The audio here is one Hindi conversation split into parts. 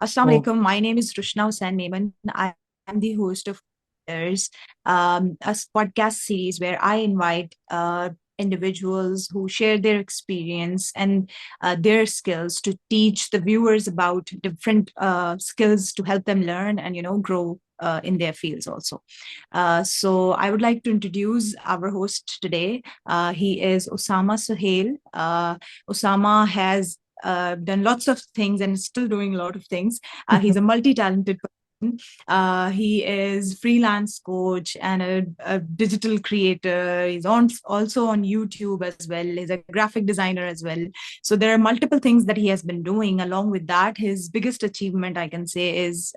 Assalamu ओ alaikum. My name is Rushna Hussain Naiman. I am the host of there's a podcast series where I invite individuals who share their experience and their skills to teach the viewers about different skills to help them learn and grow in their fields also. So I would like to introduce our host today. He is Osama Suhail. Osama has done lots of things and is still doing a lot of things. He's a multi-talented person. He is freelance coach and a digital creator. He's also on YouTube as well. He's a graphic designer as well. So there are multiple things that he has been doing. Along with that, his biggest achievement, I can say, is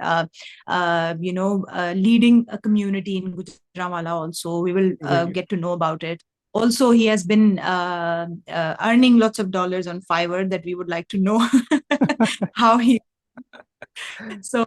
leading a community in Gujranwala. Also, we will जी get to know about it. Also, he has been earning lots of dollars on Fiverr that we would like to know how he. So,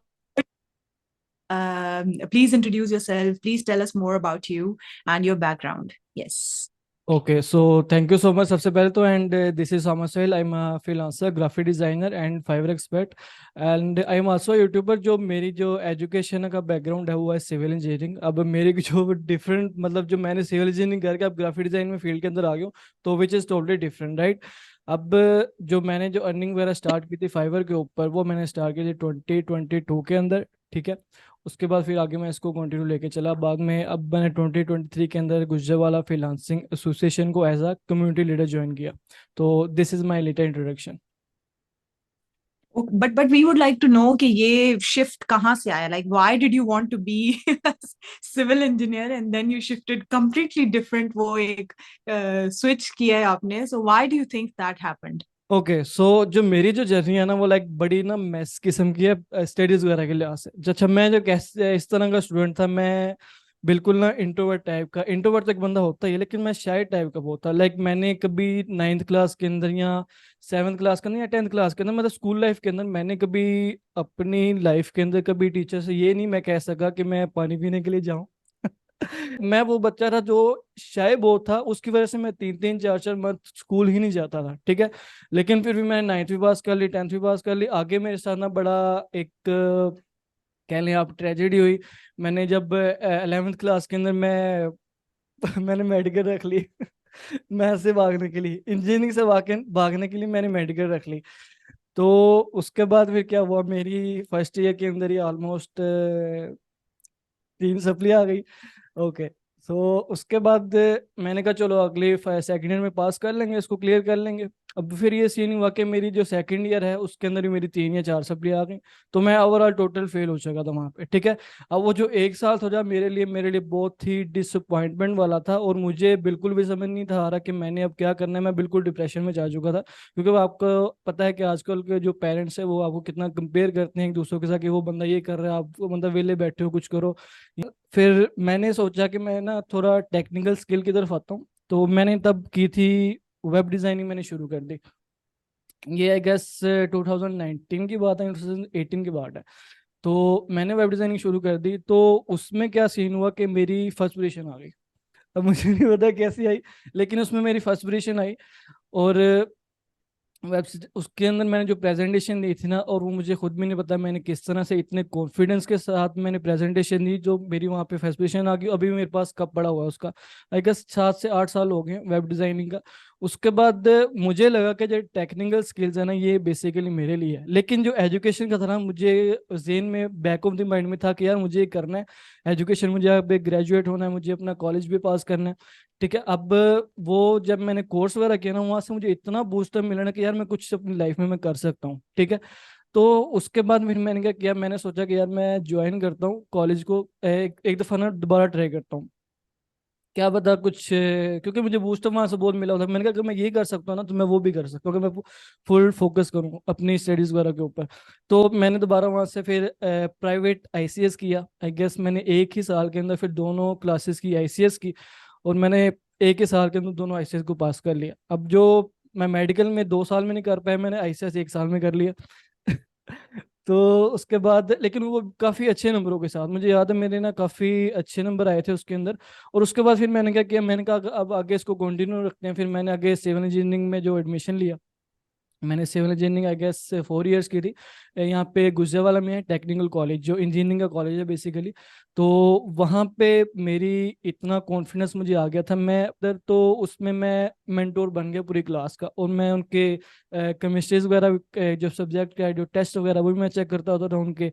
please introduce yourself. Please tell us more about you and your background. Yes. Okay so thank you so much सबसे पहले तो and this is Sohail I am freelancer graphic designer and Fiverr expert and I am also YouTuber. जो मेरी जो एजुकेशन का बैकग्राउंड है वो है सिविल इंजीनियरिंग। अब मेरी जो डिफरेंट मतलब जो मैंने सिविल इंजीनियरिंग करके अब ग्राफिक डिजाइन में फील्ड के अंदर आ गया हूँ, तो which is totally different right. अब जो मैंने जो अर्निंग वगैरह स्टार्ट की थी फाइवर के ऊपर वो मैंने स्टार्ट की थी 2022 के अंदर, ठीक है। उसके बाद फिर आगे मैं इसको कंटिन्यू लेके चला। बाद में अब मैंने 2023 के अंदर गुजरावाला फ्रीलांसिंग एसोसिएशन को as a community leader join किया। तो this is my little introduction. But we would like to know कि ये shift कहाँ से आया? Like, why did you want to be a civil engineer and then you shifted completely different? वो एक switch किया है आपने. So why do you think that happened? Okay so जो मेरी जो जर्नी है ना वो लाइक बड़ी ना मैस किस्म की है स्टडीज वगैरह के लिहाज से। अच्छा मैं जो कैसे इस तरह का स्टूडेंट था, मैं बिल्कुल ना इंट्रोवर्ट टाइप का। इंट्रोवर्ट तो एक बंदा होता ही है लेकिन मैं शाय टाइप का बहुत था। लाइक मैंने कभी नाइन्थ क्लास के अंदर या सेवन्थ क्लास के अंदर या टेंथ क्लास के अंदर मतलब स्कूल लाइफ के अंदर मैंने कभी अपनी लाइफ के अंदर कभी टीचर से ये नहीं मैं कह सका कि मैं पानी पीने के लिए जाऊं। मैं वो बच्चा था जो शाय बहुत था, उसकी वजह से मैं 3 3 4 4 मंथ स्कूल ही नहीं जाता था, ठीक है। लेकिन फिर भी मैंने नाइन्थ भी पास कर ली, टेंथ भी पास कर ली। आगे मेरे साथ ना बड़ा एक कह लें आप ट्रेजेडी हुई। मैंने जब 11th क्लास के अंदर मैं मैंने मेडिकल रख ली। मैथ से भागने के लिए, इंजीनियरिंग से भागने के लिए मैंने मेडिकल रख ली। तो उसके बाद फिर क्या हुआ, मेरी फर्स्ट ईयर के अंदर ही ऑलमोस्ट 3 सप्ली आ गई। ओके सो उसके बाद मैंने कहा चलो अगले सेकंड ईयर में पास कर लेंगे, इसको क्लियर कर लेंगे। अब फिर ये सीन हुआ कि मेरी जो सेकंड ईयर है उसके अंदर ही मेरी 3 या 4 सप्ली आ गई। तो मैं ओवरऑल टोटल फेल हो चुका था वहाँ पे, ठीक है। अब वो जो एक साल था जब मेरे लिए बहुत ही डिसअपॉइंटमेंट वाला था और मुझे बिल्कुल भी समझ नहीं था आ रहा कि मैंने अब क्या करना है। मैं बिल्कुल डिप्रेशन में जा चुका था क्योंकि वो आपको पता है कि आजकल के जो पेरेंट्स है वो आपको कितना कंपेयर करते हैं एक दूसरे के साथ कि वो बंदा ये कर रहा है, आप वो बंदा वेले बैठे हो कुछ करो। फिर मैंने सोचा कि मैं ना थोड़ा टेक्निकल स्किल की तरफ आता हूँ, तो मैंने तब की थी वेब डिजाइनिंग मैंने शुरू कर दी। ये आई गेस 2019 की बात है, 2018 की बात है। तो मैंने वेब डिजाइनिंग शुरू कर दी। तो उसमें क्या सीन हुआ कि मेरी फर्स्ट पोजीशन आ गई। अब मुझे नहीं पता कैसी आई, लेकिन उसमें मेरी फर्स्ट पोजीशन आई। और वेब उसके अंदर मैंने जो प्रेजेंटेशन दी थी ना, और वो मुझे खुद भी नहीं पता मैंने किस तरह से इतने कॉन्फिडेंस के साथ मैंने प्रेजेंटेशन दी जो मेरी वहाँ पे फर्स्ट पोजीशन आ गई। अभी भी मेरे पास कब पड़ा हुआ है उसका। आई गेस 7 से 8 साल हो गए वेब डिजाइनिंग का। उसके बाद मुझे लगा कि जो टेक्निकल स्किल्स है ना ये बेसिकली मेरे लिए है, लेकिन जो एजुकेशन का था ना मुझे जेन में बैक ऑफ द माइंड में था कि यार मुझे ये करना है एजुकेशन, मुझे अब ग्रेजुएट होना है, मुझे अपना कॉलेज भी पास करना है, ठीक है। अब वो जब मैंने कोर्स वगैरह किया ना वहां से मुझे इतना बूस्टअप मिला ना कि यार मैं कुछ अपनी लाइफ में मैं कर सकता हूँ, ठीक है। तो उसके बाद फिर मैंने क्या किया, मैंने सोचा कि यार मैं ज्वाइन करता हूँ कॉलेज को, एक दफा ना दोबारा ट्राई करता हूँ, क्या पता कुछ क्योंकि मुझे बूस्टअप वहां से बहुत मिला था। मैंने कहा कि मैं ये कर सकता हूँ ना तो मैं वो भी कर सकता हूँ कि मैं फुल फोकस करूँ अपनी स्टडीज वगैरह के ऊपर। तो मैंने दोबारा वहां से फिर प्राइवेट आईसीएस किया। आई गेस मैंने एक ही साल के अंदर फिर दोनों क्लासेस की आईसीएस की, और मैंने एक ही साल के अंदर दोनों आईसीएस को पास कर लिया। अब जो मैं मेडिकल में 2 साल में नहीं कर पाया, मैंने आईसीएस एक साल में कर लिया। तो उसके बाद लेकिन वो काफ़ी अच्छे नंबरों के साथ, मुझे याद है मेरे ना काफ़ी अच्छे नंबर आए थे उसके अंदर। और उसके बाद फिर मैंने क्या किया, मैंने कहा अब आगे इसको कंटिन्यू रखते हैं। फिर मैंने आगे सिविल इंजीनियरिंग में जो एडमिशन लिया, मैंने civil engineering I guess 4 years की थी। यहाँ पे गुजरावाला में है टेक्निकल कॉलेज, जो इंजीनियरिंग का कॉलेज है बेसिकली। तो वहाँ पे मेरी इतना कॉन्फिडेंस मुझे आ गया था, मैं उधर तो उसमें मैं मेंटोर बन गया पूरी क्लास का। और मैं उनके केमिस्ट्रीज वगैरह जो सब्जेक्ट का जो टेस्ट वगैरह वो भी मैं चेक करता होता था उनके।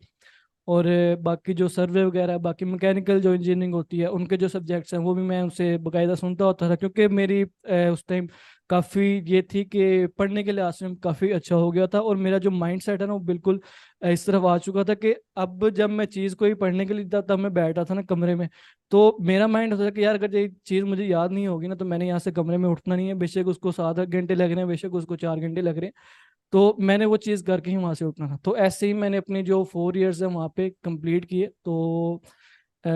और बाकी जो सर्वे वगैरह, बाकी मैकेनिकल जो इंजीनियरिंग होती है उनके जो सब्जेक्ट्स हैं वो भी मैं उनसे बाकायदा सुनता होता था, क्योंकि मेरी उस टाइम काफ़ी ये थी कि पढ़ने के लिहाज से मैं काफ़ी अच्छा हो गया था। और मेरा जो माइंड सेट है ना वो बिल्कुल इस तरफ आ चुका था कि अब जब मैं चीज़ कोई पढ़ने के लिए था तब मैं बैठा था ना कमरे में, तो मेरा माइंड होता था कि यार अगर ये चीज़ मुझे याद नहीं होगी ना तो मैंने यहाँ से कमरे में उठना नहीं है, बेशक उसको 7 घंटे लग रहे हैं, बेशक उसको 4 घंटे लग रहे हैं, तो मैंने वो चीज़ करके ही वहां से उठना था। तो ऐसे ही मैंने अपने जो 4 इयर्स है वहाँ पे कंप्लीट किए। तो अ,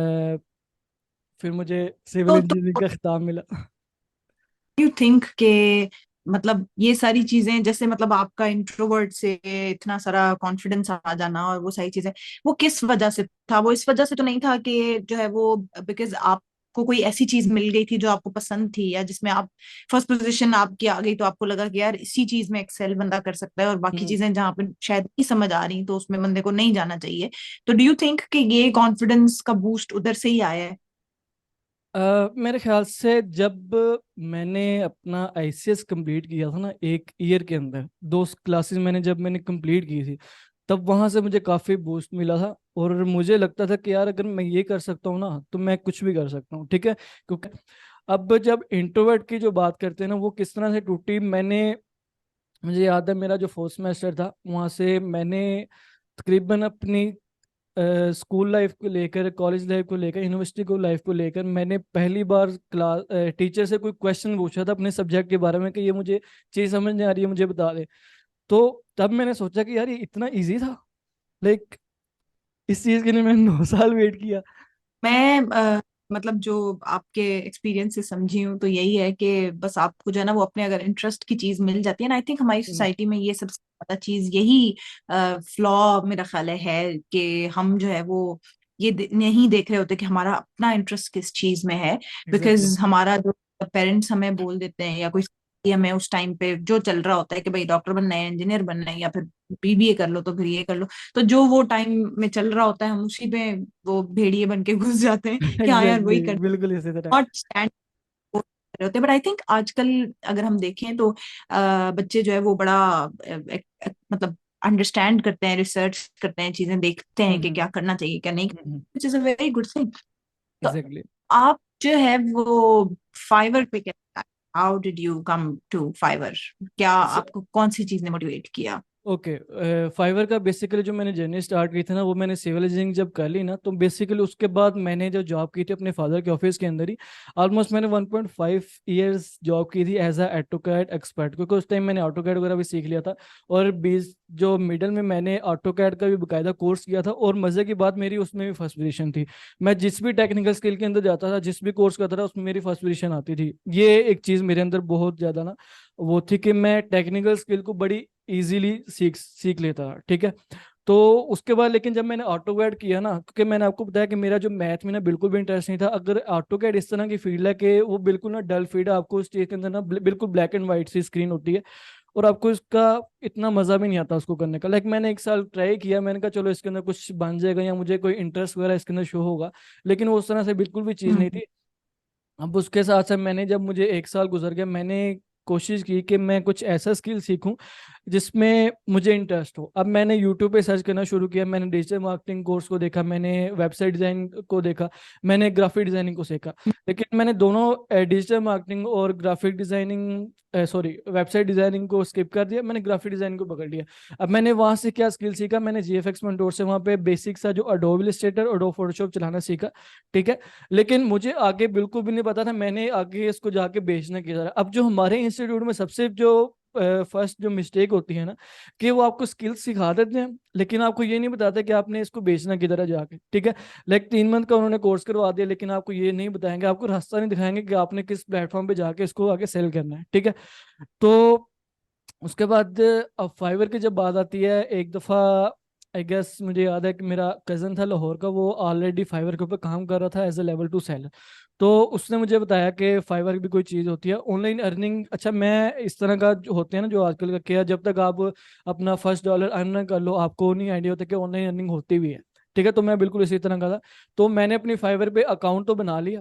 फिर मुझे सिविल तो इंजीनियरिंग का खिताब मिला। यू थिंक के मतलब ये सारी चीजें, जैसे मतलब आपका इंट्रोवर्ट से इतना सारा कॉन्फिडेंस आ जाना और वो सारी चीजें, वो किस वजह से था? वो इस वजह से तो नहीं था कि जो है वो बिकॉज आपको कोई ऐसी चीज मिल गई थी जो आपको पसंद थी, या जिसमें आप फर्स्ट पोजीशन आपकी आ गई तो आपको लगा कि यार इसी चीज में एक्सेल बंदा कर सकता है और बाकी हम्म। चीजें जहाँ पे शायद नहीं समझ आ रही तो उसमें बंदे को नहीं जाना चाहिए? तो डू यू थिंक कि ये कॉन्फिडेंस का बूस्ट उधर से ही आया है? मेरे ख्याल से जब मैंने अपना आईसीएस कंप्लीट किया था ना 1 ईयर के अंदर, 2 क्लासेस मैंने कंप्लीट की थी, तब वहां से मुझे काफी बूस्ट मिला था। और मुझे लगता था कि यार अगर मैं ये कर सकता हूँ ना तो मैं कुछ भी कर सकता हूँ, ठीक है। क्योंकि अब जब इंट्रोवर्ट की जो बात करते हैं ना वो किस तरह से टूटी, मुझे याद है मेरा जो 4th सेमेस्टर था वहाँ से मैंने तकरीबन अपनी स्कूल लाइफ को लेकर, कॉलेज लाइफ को लेकर, यूनिवर्सिटी को लाइफ को लेकर मैंने पहली बार क्लास टीचर से कोई क्वेश्चन पूछा था अपने सब्जेक्ट के बारे में कि ये मुझे चीज़ समझ नहीं आ रही है, मुझे बता दे। तो तब मैंने सोचा कि यार ये इतना इजी था, लाइक इस चीज़ के लिए मैंने 9 साल वेट किया। मैं मतलब जो आपके एक्सपीरियंस से समझी हूँ तो यही है कि बस आपको जो है ना वो अपने अगर इंटरेस्ट की चीज मिल जाती है ना, आई थिंक हमारी हम्म। सोसाइटी में ये सबसे ज्यादा चीज यही फ्लॉ मेरा ख्याल है कि हम जो है वो ये नहीं देख रहे होते कि हमारा अपना इंटरेस्ट किस चीज में है। एग्जैक्टली। बिकॉज हमारा जो पेरेंट्स हमें बोल देते हैं या कोई हमें उस टाइम पे जो चल रहा होता है कि भाई डॉक्टर बनना है, इंजीनियर बनना है, या फिर बीबीए कर लो तो फिर ये कर लो, तो जो वो टाइम में चल रहा होता है हम उसी में वो भेड़िए बन के घुस जाते हैं कि हाँ यार एग्जैक्टली, वही कर, बिल्कुल इसी तरह। नॉट स्टैंड कर रहे होते। बट आई थिंक आजकल अगर हम देखें तो बच्चे जो है वो बड़ा मतलब अंडरस्टैंड करते हैं, रिसर्च करते हैं, चीजें देखते हैं कि हम्म। क्या करना चाहिए क्या नहीं, hmm. Which is a very good thing. तो एग्जैक्टली। आप जो है वो फाइवर पे क्या, how did you come to Fiverr? क्या आपको कौन सी चीज ने मोटिवेट किया? ओके। फाइवर का बेसिकली जो मैंने जर्नी स्टार्ट की थी ना वो मैंने सिविल इंजीनियरिंग जब कर ली ना तो बेसिकली उसके बाद मैंने जो जॉब की थी अपने फादर के ऑफिस के अंदर ही, ऑलमोस्ट मैंने 1.5 ईयर्स जॉब की थी एज अ ऑटोकैड एक्सपर्ट, क्योंकि उस टाइम मैंने ऑटोकैड वगैरह भी सीख लिया था। और 20 जो मिडल में मैंने ऑटोकैड का भी बाकायदा कोर्स किया था, और मज़े की बात मेरी उसमें भी फर्स्ट पोजीशन थी। मैं जिस भी टेक्निकल स्किल के अंदर जाता था, जिस भी कोर्स करता था उसमें मेरी फर्स्ट पोजीशन आती थी। ये एक चीज़ मेरे अंदर बहुत ज़्यादा ना वो थी कि मैं टेक्निकल स्किल को बड़ी इजीली सीख सीख लेता था, ठीक है। तो उसके बाद लेकिन जब मैंने ऑटो कैड किया ना, क्योंकि मैंने आपको बताया कि मेरा जो मैथ में ना बिल्कुल भी इंटरेस्ट नहीं था। अगर ऑटो कैड इस तरह की फील्ड है कि वो बिल्कुल ना डल फील्ड है, आपको उस चीज के अंदर ना बिल्कुल ब्लैक एंड व्हाइट सी स्क्रीन होती है, और आपको इसका इतना मजा भी नहीं आता उसको करने का। लाइक मैंने 1 साल ट्राई किया, मैंने कहा चलो इसके अंदर कुछ बन जाएगा या मुझे कोई इंटरेस्ट वगैरह इसके अंदर शो होगा, लेकिन वो उस तरह से बिल्कुल भी चीज़ नहीं हम्म। थी। अब उसके साथ साथ मैंने जब मुझे 1 साल गुजर गया, मैंने कोशिश की कि मैं कुछ ऐसा स्किल सीखूं जिसमें मुझे इंटरेस्ट हो। अब मैंने यूट्यूब पे सर्च करना शुरू किया, मैंने डिजिटल मार्केटिंग कोर्स को देखा, मैंने वेबसाइट डिजाइन को देखा, मैंने ग्राफिक डिजाइनिंग को सीखा। लेकिन मैंने दोनों डिजिटल मार्केटिंग और graphic designing sorry website designing को स्किप कर दिया, मैंने ग्राफिक डिजाइनिंग को पकड़ लिया। अब मैंने वहां से क्या स्किल सीखा, मैंने जीएफएक्स मेंटोर से वहां पे बेसिक सा जो अडोब इलस्ट्रेटर, अडोब फोटोशॉप चलाना सीखा, ठीक है। लेकिन मुझे आगे बिल्कुल भी नहीं पता था मैंने आगे इसको जाके बेचना किधर है। अब जो हमारे इंस्टीट्यूट में सबसे जो फर्स्ट जो मिस्टेक होती है ना, कि वो आपको स्किल्स सिखा देते हैं लेकिन आपको ये नहीं बताते कि आपने इसको बेचना किधर है जाके, ठीक है। लाइक 3 मंथ का उन्होंने कोर्स करवा दिया लेकिन आपको ये नहीं बताएंगे, आपको रास्ता नहीं दिखाएंगे कि आपने किस प्लेटफॉर्म पे जाके इसको आगे सेल करना है, ठीक है। तो उसके बाद अब फाइवर की जब बात आती है, एक दफ़ा आई गेस मुझे याद है कि मेरा कज़न था लाहौर का, वो ऑलरेडी फाइवर के ऊपर काम कर रहा था एज ए लेवल 2 सेलर। तो उसने मुझे बताया कि फाइवर भी कोई चीज़ होती है ऑनलाइन अर्निंग। अच्छा, मैं इस तरह का जो होते हैं ना जो आजकल का किया, जब तक आप अपना फर्स्ट डॉलर अर्न ना कर लो आपको नहीं आइडिया होता कि ऑनलाइन अर्निंग होती भी है। ठीक है, तो मैं बिल्कुल इसी तरह का था। तो मैंने अपनी फाइवर पे अकाउंट तो बना लिया,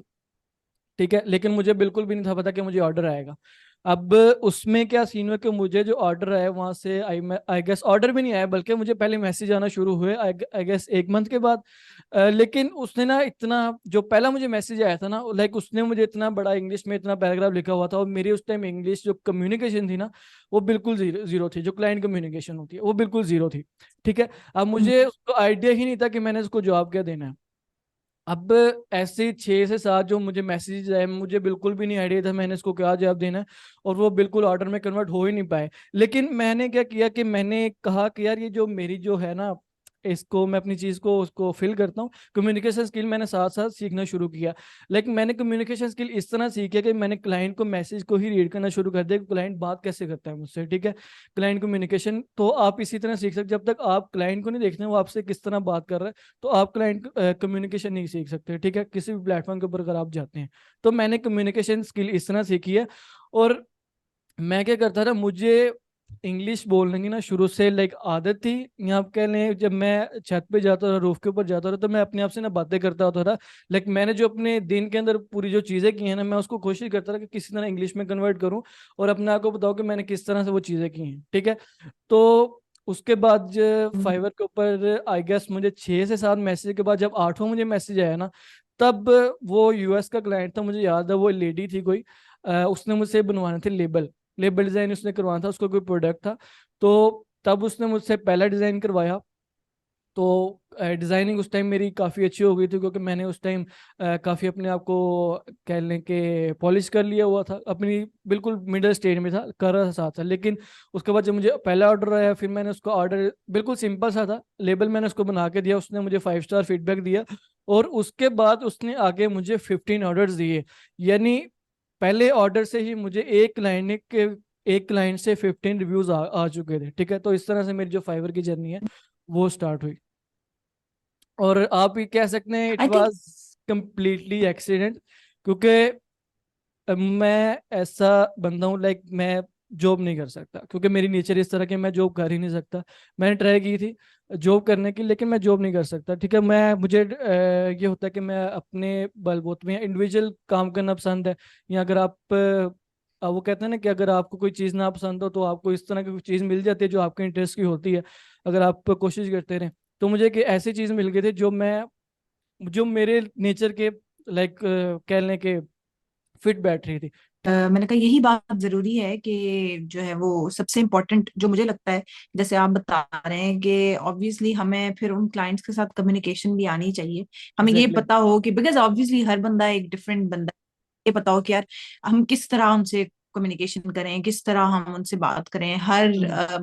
ठीक है, लेकिन मुझे बिल्कुल भी नहीं था पता कि मुझे ऑर्डर आएगा। अब उसमें क्या सीन हुआ कि मुझे जो ऑर्डर आया वहां से आई गेस ऑर्डर भी नहीं आया, बल्कि मुझे पहले मैसेज आना शुरू हुए आई गेस एक मंथ के बाद। लेकिन उसने ना इतना, जो पहला मुझे मैसेज आया था ना, लाइक उसने मुझे इतना बड़ा इंग्लिश में इतना पैराग्राफ लिखा हुआ था, और मेरी उस टाइम इंग्लिश जो कम्युनिकेशन थी ना वो बिल्कुल जीरो जीरो थी, जो क्लाइंट कम्युनिकेशन होती है वो बिल्कुल जीरो थी। ठीक है, अब मुझे उसको आइडिया ही नहीं था कि मैंने उसको जवाब क्या देना है। अब ऐसे 6 से 7 जो मुझे मैसेज आए, मुझे बिल्कुल भी नहीं आइडिया था मैंने इसको क्या जवाब देना है, और वो बिल्कुल ऑर्डर में कन्वर्ट हो ही नहीं पाए। लेकिन मैंने क्या किया कि मैंने कहा कि यार ये जो मेरी जो है ना, इसको मैं अपनी चीज़ को उसको फिल करता हूँ। कम्युनिकेशन स्किल मैंने साथ साथ सीखना शुरू किया। लेकिन मैंने कम्युनिकेशन स्किल इस तरह सीखी कि मैंने क्लाइंट को मैसेज को ही रीड करना शुरू कर दिया कि क्लाइंट बात कैसे करता है मुझसे। ठीक है, क्लाइंट कम्युनिकेशन तो आप इसी तरह सीख सकते, जब तक आप क्लाइंट को नहीं देखते वो आपसे किस तरह बात कर रहा है तो आप क्लाइंट कम्युनिकेशन नहीं सीख सकते। ठीक है, किसी भी प्लेटफॉर्म के ऊपर अगर आप जाते हैं, तो मैंने कम्युनिकेशन स्किल इस तरह सीखी है। और मैं क्या करता था, मुझे इंग्लिश बोलने की ना शुरू से लाइक आदत थी। यहाँ आप कह लें, जब मैं छत पे जाता था, रूफ के ऊपर जाता था, तो मैं अपने आप से ना बातें करता होता था। लाइक मैंने जो अपने दिन के अंदर पूरी जो चीज़ें की हैं ना, मैं उसको कोशिश करता था कि किसी तरह इंग्लिश में कन्वर्ट करूँ और अपने आप को बताऊँ कि मैंने किस तरह से वो चीज़ें की हैं। ठीक है, तो उसके बाद फाइवर के ऊपर आई गेस मुझे 6 से 7 मैसेज के बाद जब 8वां मुझे मैसेज आया ना, तब वो यूएस का क्लाइंट था, मुझे याद है वो लेडी थी कोई। उसने मुझसे बनवाने थे लेबल, लेबल डिजाइन उसने करवाना था, उसका कोई प्रोडक्ट था। तो तब उसने मुझसे पहला डिजाइन करवाया। तो डिजाइनिंग उस टाइम मेरी काफ़ी अच्छी हो गई थी, क्योंकि मैंने उस टाइम काफ़ी अपने आप को कह लें कि पॉलिश कर लिया हुआ था, अपनी बिल्कुल मिडिल स्टेज में था, कर रहा था साथ साथ। लेकिन उसके बाद जब मुझे पहला ऑर्डर आया, फिर मैंने उसका ऑर्डर बिल्कुल सिंपल सा था, लेबल मैंने उसको बना के दिया, उसने मुझे 5 स्टार फीडबैक दिया। और उसके बाद उसने आगे मुझे 15 ऑर्डर्स दिए। यानी पहले ऑर्डर से ही मुझे एक क्लाइंट से 15 रिव्यूज आ चुके थे। ठीक है, तो इस तरह से मेरी जो फाइवर की जर्नी है वो स्टार्ट हुई। और आप ये कह सकते हैं it I think was completely accident, क्योंकि मैं ऐसा बंदा हूँ, लाइक मैं जॉब नहीं कर सकता, क्योंकि मेरी नेचर इस तरह की, मैं जॉब कर ही नहीं सकता। मैंने ट्राई की थी जॉब करने की, लेकिन मैं जॉब नहीं कर सकता। ठीक है, मैं मुझे ये होता है कि मैं अपने बलबूते में इंडिविजुअल काम करना पसंद है। या अगर आप वो कहते हैं ना कि अगर आपको कोई चीज़ ना पसंद हो तो आपको इस तरह की कोई चीज़ मिल जाती है जो आपके इंटरेस्ट की होती है, अगर आप कोशिश करते रहें। तो मुझे एक ऐसी चीज़ मिल गई थी जो मेरे नेचर के लाइक कह लें कि फिट बैठ रही थी। मैंने कहा यही बात जरूरी है कि जो है वो सबसे इम्पोर्टेंट जो मुझे लगता है, जैसे आप बता रहे हैं कि ऑब्वियसली हमें फिर उन क्लाइंट्स के साथ कम्युनिकेशन भी आनी चाहिए। हमें ये एग्जैक्टली। पता हो कि बिकॉज ऑब्वियसली हर बंदा एक डिफरेंट बंदा है, ये पता हो कि यार हम किस तरह उनसे कम्युनिकेशन करें, किस तरह हम उनसे बात करें। हर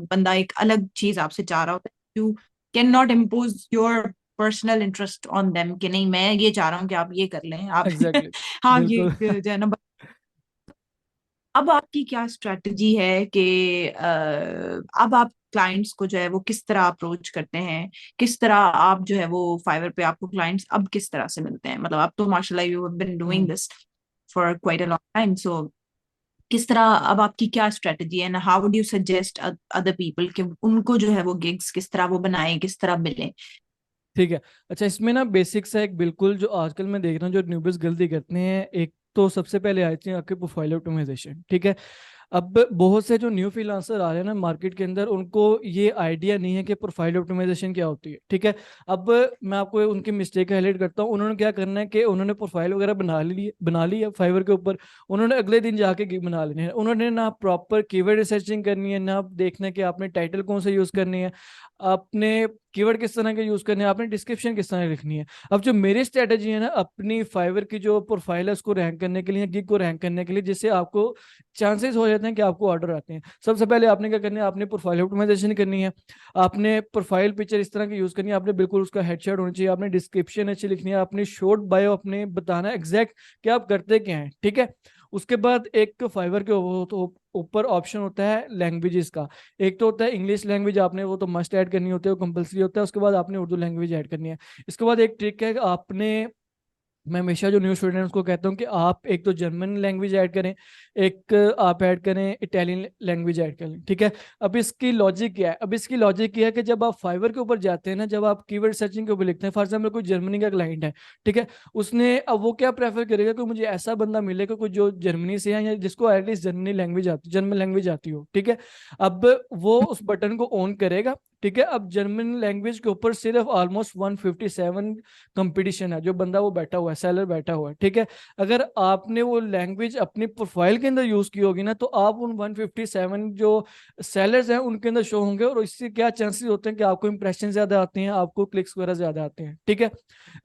बंदा एक अलग चीज आपसे चाह रहा होता है। You can not impose your personal interest on them कि नहीं मैं ये चाह रहा हूँ कि आप ये कर लें, आप एग्जैक्टली। आप ये बिल्कुल। जो है ना। अब आपकी क्या स्ट्रेटजी है कि अब आप क्लाइंट्स को जो है वो किस तरह अप्रोच करते हैं, किस तरह आप जो है वो फाइवर पे आपको क्लाइंट्स अब किस तरह से मिलते हैं? मतलब आप तो माशाल्लाह you have been doing hmm. This for quite a long time, so किस तरह अब आपकी क्या स्ट्रेटजी है ना, how would you suggest other people कि उनको जो है वो गिग्स किस तरह वो बनाएं, किस तरह मिलें? ठीक है। अच्छा, इसमें ना बेसिक्स है एक, बिल्कुल जो आजकल मैं देख रहा हूँ जो न्यूबीज गलती करते हैं, एक तो सबसे पहले आती है आपके प्रोफाइल ऑप्टिमाइजेशन। ठीक है, अब बहुत से जो न्यू फ्रीलांसर आ रहे हैं ना मार्केट के अंदर, उनको ये आइडिया नहीं है कि प्रोफाइल ऑप्टिमाइजेशन क्या होती है। ठीक है, अब मैं आपको उनकी मिस्टेक हाईलाइट करता हूँ। उन्होंने क्या करना है कि उन्होंने प्रोफाइल वगैरह बना ली है फाइवर के ऊपर। उन्होंने अगले दिन जाके गिग बना लेने हैं। उन्होंने ना प्रॉपर कीवर्ड रिसर्चिंग करनी है, ना देखना है कि आपने टाइटल कौन सा यूज करनी है, आपने कीवर्ड किस तरह के यूज करने हैं, आपने डिस्क्रिप्शन किस तरह की लिखनी है। अब जो मेरी स्ट्रेटजी है ना अपनी फाइवर की जो प्रोफाइल है उसको रैंक करने के लिए, गिग को रैंक करने के लिए, जिससे आपको चांसेस हो जाते हैं कि आपको ऑर्डर आते हैं। सबसे पहले आपने क्या करना है, आपने प्रोफाइल ऑप्टिमाइजेशन करनी है। आपने प्रोफाइल पिक्चर इस तरह की यूज करनी है, आपने बिल्कुल उसका हेडशॉट होना चाहिए, आपने डिस्क्रिप्शन अच्छी लिखनी है, आपने शॉर्ट बायो अपने बताना है एग्जैक्ट कि आप करते क्या हैं। ठीक है, उसके बाद एक फाइवर के ऊपर ऑप्शन होता है लैंग्वेजेस का। एक तो होता है इंग्लिश लैंग्वेज, आपने वो तो मस्ट ऐड करनी होती है, वो कंपलसरी होता है। उसके बाद आपने उर्दू लैंग्वेज ऐड करनी है। इसके बाद एक ट्रिक है कि आपने, मैं हमेशा जो न्यू स्टूडेंट्स को कहता हूँ कि आप एक तो जर्मन लैंग्वेज ऐड करें, एक आप ऐड करें इटालियन लैंग्वेज ऐड करें, ठीक है। अब इसकी लॉजिक क्या है? अब इसकी लॉजिक ये है कि जब आप फाइवर के ऊपर जाते हैं ना, जब आप कीवर्ड सर्चिंग के ऊपर लिखते हैं, फॉर एग्जाम्पल कोई जर्मनी का क्लाइंट है, ठीक है, उसने अब वो क्या प्रेफर करेगा कि मुझे ऐसा बंदा मिलेगा कोई जो जर्मनी से है या जिसको एटलीस्ट जर्मन लैंग्वेज आती हो, ठीक है। अब वो उस बटन को ऑन करेगा, ठीक है। अब जर्मन लैंग्वेज के ऊपर सिर्फ ऑलमोस्ट 157 कंपटीशन है, जो बंदा वो बैठा हुआ है, सेलर बैठा हुआ है, ठीक है। अगर आपने वो लैंग्वेज अपनी प्रोफाइल के अंदर यूज की होगी ना, तो आप उन 157 जो सेलर्स हैं उनके अंदर शो होंगे, और इससे क्या चांसेस होते हैं कि आपको इंप्रेशन ज्यादा आते हैं, आपको क्लिक्स वगैरह ज्यादा आते हैं, ठीक है।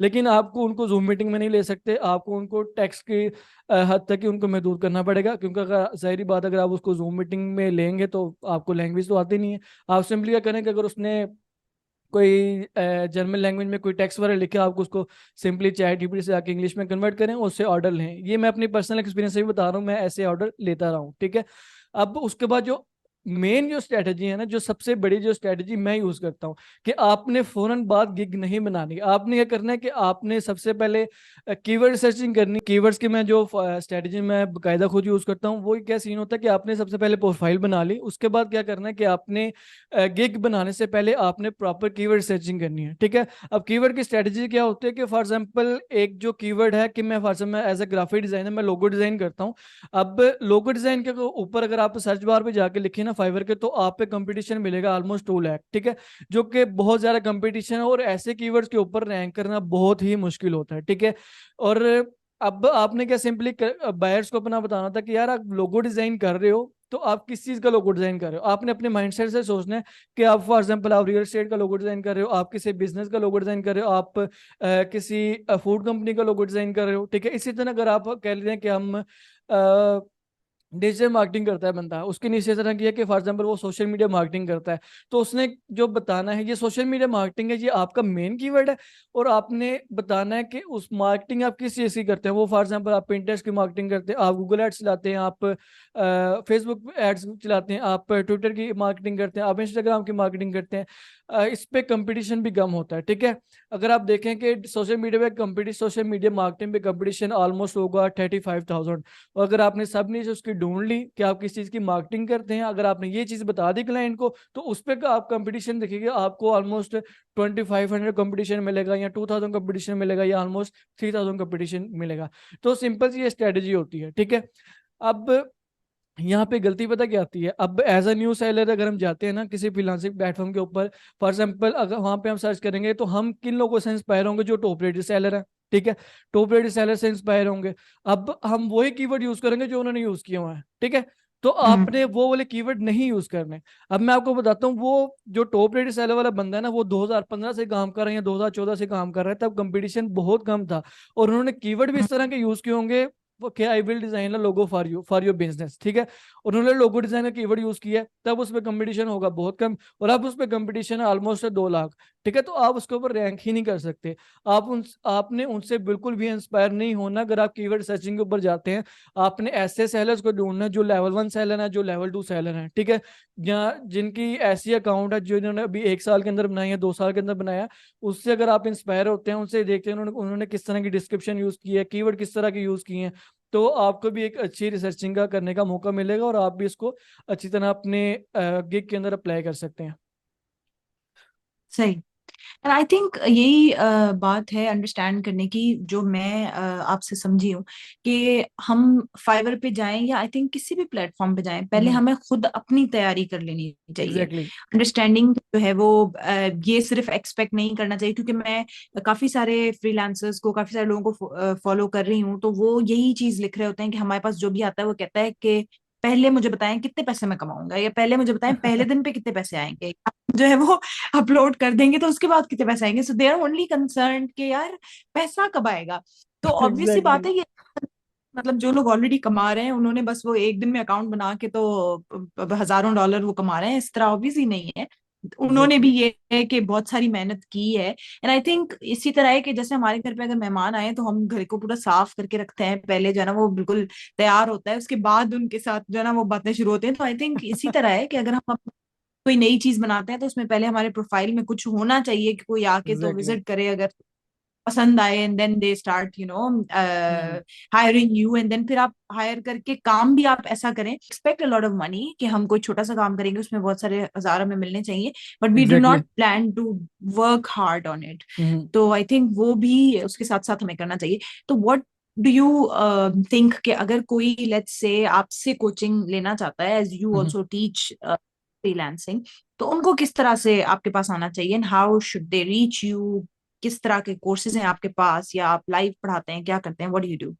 लेकिन आपको उनको जूम मीटिंग में नहीं ले सकते, आपको उनको टेक्स्ट की हद तक ही उनको महदूद करना पड़ेगा, क्योंकि अगर जाहिर बात अगर आप उसको जूम मीटिंग में लेंगे तो आपको लैंग्वेज तो आती नहीं है। आप सिंपली क्या करें कि अगर उसने कोई जर्मन लैंग्वेज में कोई टेक्स्ट वगैरह लिखे, आपको उसको सिंपली चैट जीपीटी से आके इंग्लिश में कन्वर्ट करें, उससे ऑर्डर लें। ये मैं अपनी पर्सनल एक्सपीरियंस से भी बता रहा हूँ, मैं ऐसे ऑर्डर लेता रहा हूँ, ठीक है। अब उसके बाद जो मेन जो स्ट्रेटजी है ना, जो सबसे बड़ी जो स्ट्रेटजी मैं यूज करता हूँ, कि आपने फौरन बाद गिग नहीं बनानी। आपने क्या करना है कि आपने सबसे पहले कीवर्ड सर्चिंग करनी। कीवर्ड्स की मैं जो स्ट्रेटजी मैं बकायदा खुद यूज करता हूँ, वो क्या सीन होता है कि आपने सबसे पहले प्रोफाइल बना ली, उसके बाद क्या करना है कि आपने गिग बनाने से पहले आपने प्रॉपर कीवर्ड सर्चिंग करनी है, ठीक है। अब कीवर्ड की स्ट्रेटजी क्या होती है कि फॉर एग्जांपल एक जो कीवर्ड है कि मैं for example as a graphic designer मैं लोगो डिजाइन करता हूँ। अब लोगो डिजाइन के ऊपर अगर आप सर्च बार पे जाके लिखिए ना फाइवर के, तो आप पे कंपटीशन मिलेगा ऑलमोस्ट 2 लाख, ठीक है, जो कि बहुत ज्यादा कंपटीशन है, और ऐसे कीवर्ड्स के ऊपर रैंक करना बहुत ही मुश्किल होता है, ठीक है। और अब आपने क्या सिंपली बायर्स को अपना बताना था कि यार आप लोगो डिजाइन कर रहे हो, तो आप किस चीज का लोगो डिजाइन कर रहे हो। आपने अपने माइंडसेट से सोचना है कि आप फॉर एग्जांपल आप रियल एस्टेट का लोगो डिजाइन कर रहे हो, आप किसी बिजनेस का लोगो डिजाइन कर रहे हो, आप किसी फूड कंपनी का लोगो डिजाइन कर रहे हो, ठीक है। इसी तरह अगर आप कह लेते हैं कि हम डिजिटल मार्केटिंग करता है बंदा, उसकी नीचे इस तरह की है कि फॉर एग्जांपल वो सोशल मीडिया मार्केटिंग करता है, तो उसने जो बताना है ये सोशल मीडिया मार्केटिंग है, ये आपका मेन कीवर्ड है, और आपने बताना है कि उस मार्केटिंग आप किस चीज़ की करते हैं। वो फॉर एग्जांपल आप पिंटरेस्ट की मार्केटिंग करते हैं, आप गूगल एड्स चलाते हैं, आप फेसबुक एड्स चलाते हैं, आप ट्विटर की मार्केटिंग करते हैं, आप इंस्टाग्राम की मार्केटिंग करते हैं। इस पे कंपटीशन भी कम होता है, ठीक है। अगर आप देखें कि सोशल मीडिया मार्केटिंग पे कंपटीशन ऑलमोस्ट होगा 35,000, और अगर आपने सब नीचे उसकी ढूंढ ली कि आप किस चीज़ की मार्केटिंग करते हैं, अगर आपने ये चीज़ बता दी क्लाइंट को, तो उस पर आप कंपटीशन देखिएगा, आपको ऑलमोस्ट 2500 कंपटीशन मिलेगा, या 2000 कंपटीशन मिलेगा, या ऑलमोस्ट 3000 कंपटीशन मिलेगा। तो सिंपल सी ये स्ट्रेटेजी होती है, ठीक है। अब यहाँ पे गलती पता क्या आती है? अब एज अ न्यू सेलर अगर हम जाते हैं ना किसी फ्रीलांसिंग प्लेटफॉर्म के ऊपर, फॉर एग्जांपल अगर वहां पे हम सर्च करेंगे, तो हम किन लोगों से इंस्पायर होंगे? जो टॉप रेटेड सेलर है, ठीक है, टॉप रेटेड सेलर से इंस्पायर होंगे। अब हम वही कीवर्ड यूज करेंगे जो उन्होंने यूज किए हुए हैं, ठीक है। तो हम्म। आपने वो वाले कीवर्ड नहीं यूज करने। अब मैं आपको बताता हूँ, वो जो टॉप रेटेड सेलर वाला बंदा है ना, वो 2015 से काम कर रहा है या 2014 से काम कर रहा है, तब कंपटीशन बहुत कम था, और उन्होंने कीवर्ड भी इस तरह के यूज किए होंगे, वो क्या, I will design a logo for your business, ठीक है। उन्होंने लोगो डिजाइन का कीवर्ड यूज किया है, तब उस पर कंपटीशन होगा बहुत कम, और अब उस पर कंपटीशन है ऑलमोस्ट 2 लाख, ठीक है। तो आप उसके ऊपर रैंक ही नहीं कर सकते। आपने उनसे बिल्कुल भी इंस्पायर नहीं होना। अगर आप कीवर्ड सर्चिंग के ऊपर जाते हैं, आपने ऐसे सेलर्स को ढूंढना है जो लेवल 1 सेलर है, जो लेवल 2 सेलर है, ठीक है, या जिनकी ऐसी अकाउंट है जो इन्होंने अभी 1 साल के अंदर बनाया, 2 साल के अंदर बनाया। उससे अगर आप इंस्पायर होते हैं, उनसे देखते हैं उन्होंने उन्होंने किस तरह की डिस्क्रिप्शन यूज की है, कीवर्ड किस तरह के यूज किए हैं, तो आपको भी एक अच्छी रिसर्चिंग का करने का मौका मिलेगा, और आप भी इसको अच्छी तरह अपने गिग के अंदर अप्लाई कर सकते हैं। सही। एंड आई थिंक यही बात है अंडरस्टैंड करने की, जो मैं आपसे समझी हूँ, कि हम फाइवर पे जाएं या आई थिंक किसी भी प्लेटफॉर्म पे जाएं, पहले हम्म। हमें खुद अपनी तैयारी कर लेनी चाहिए। एग्जैक्टली। अंडरस्टैंडिंग जो है वो ये सिर्फ एक्सपेक्ट नहीं करना चाहिए, क्योंकि मैं काफी सारे फ्रीलांसर्स को, काफी सारे लोगों को फॉलो कर रही हूँ, तो वो यही चीज लिख रहे होते हैं कि हमारे पास जो भी आता है वो कहता है कि पहले मुझे बताएं कितने पैसे मैं कमाऊंगा, या पहले मुझे बताएं पहले दिन पे कितने पैसे आएंगे, जो है वो अपलोड कर देंगे तो उसके बाद कितने पैसे आएंगे। सो दे आर ओनली कंसर्न कि यार पैसा कब आएगा। तो ऑब्वियस सी एग्जैक्टली। बात है ये, मतलब जो लोग ऑलरेडी कमा रहे हैं उन्होंने बस वो एक दिन में अकाउंट बना के तो हजारों डॉलर वो कमा रहे हैं, इस तरह ऑब्वियसली नहीं है। उन्होंने भी एग्जैक्टली। ये है कि बहुत सारी मेहनत की है। एंड आई थिंक इसी तरह है कि जैसे हमारे घर पे अगर मेहमान आए तो हम घर को पूरा साफ करके रखते हैं, पहले जो है ना वो बिल्कुल तैयार होता है, उसके बाद उनके साथ जो है ना वो बातें शुरू होती हैं। तो आई थिंक इसी तरह है कि अगर हम कोई नई चीज बनाते हैं तो उसमें पहले हमारे प्रोफाइल में कुछ होना चाहिए कि कोई आके तो एग्जैक्टली। विजिट करे, अगर पसंद आए, and then they start hmm. Hiring you. And then फिर आप हायर करके काम भी आप ऐसा करें, expect a lot of money, कि हम कोई छोटा सा काम करेंगे उसमें बहुत सारे हजार हमें मिलने चाहिए, but we do exactly. Not plan to work hard on it. Hmm. तो आई थिंक वो भी उसके साथ साथ हमें करना चाहिए। तो व्हाट डू यू थिंक कि अगर कोई लेट्स से आपसे कोचिंग लेना चाहता है, as you hmm. Also teach freelancing, तो उनको किस तरह से आपके पास आना चाहिए, and how should they reach you? किस तरह के कोर्सेज हैं आपके पास, या आप लाइव पढ़ाते हैं, क्या करते हैं, व्हाट डू यू डू?